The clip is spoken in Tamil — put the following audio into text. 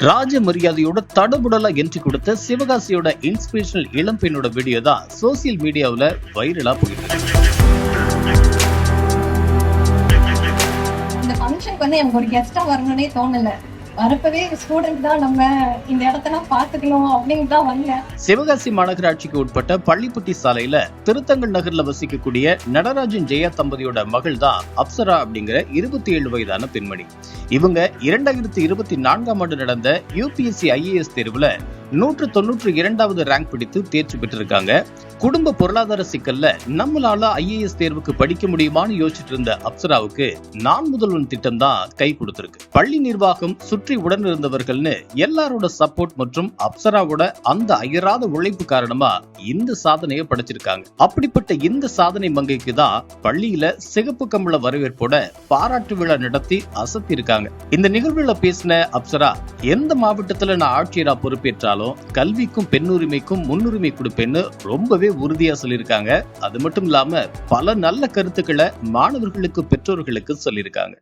ராஜ மரியாதையோட தடபுடலா என்ட்ரி கொடுத்த சிவகாசியோட இன்ஸ்பிரேஷனல் இளம் பெண்ணோட வீடியோ தான் சோசியல் மீடியாவுல வைரலா போயிட்டு இருக்கு. இந்த ஃபங்க்ஷனுக்கு எனக்கு ஒரு கெஸ்டா வரணும்னே தோணல. வரப்பவே ஸ்டூடெண்ட் தான், நம்ம இந்த இடத்தெல்லாம் பாத்துக்கணும் அப்படின்னு தான் வந்தேன். சிவகாசி மாநகராட்சிக்கு உட்பட்ட பள்ளிப்பட்டி சாலையில திருத்தங்கல் நகர்ல வசிக்கக்கூடிய நடராஜன் ஜெயா தம்பதியோட மகள் தான் அப்சரா அப்படிங்கிற 27 வயதான பெண்மணி. இவங்க 2024ஆம் ஆண்டு நடந்த UPSC IAS தேர்வுல 192வது ரேங்க் பிடித்து தேர்ச்சி பெற்றிருக்காங்க. குடும்ப பொருளாதார சிக்கல்ல நம்மளால IAS தேர்வுக்கு படிக்க முடியுமான்னு யோசிச்சுட்டு இருந்த அப்சராவுக்கு நான் முதல்வன் திட்டம் தான் கை கொடுத்திருக்கு. பள்ளி நிர்வாகம் சுற்றி உடன் இருந்தவர்கள்னு எல்லாரோட சப்போர்ட் மற்றும் அப்சராவோட அந்த அயராத உழைப்பு காரணமா இந்த சாதனையை படைச்சிருக்காங்க. அப்படிப்பட்ட இந்த சாதனை மங்கைக்கு தான் பள்ளியில சிகப்பு கம்பள வரவேற்போட பாராட்டு விழா நடத்தி அசத்தி இருக்காங்க. இந்த நிகழ்வுல பேசின அப்சரா, எந்த மாவட்டத்துல நான் ஆட்சியரா பொறுப்பேற்றாலும் கல்விக்கும் பெண்ணுரிமைக்கும் முன்னுரிமை கொடுப்பேன்னு ரொம்பவே உறுதியா சொல்லியிருக்காங்க. அது மட்டும் இல்லாம பல நல்ல கருத்துக்களை மாணவர்களுக்கு பெற்றோர்களுக்கு சொல்லியிருக்காங்க.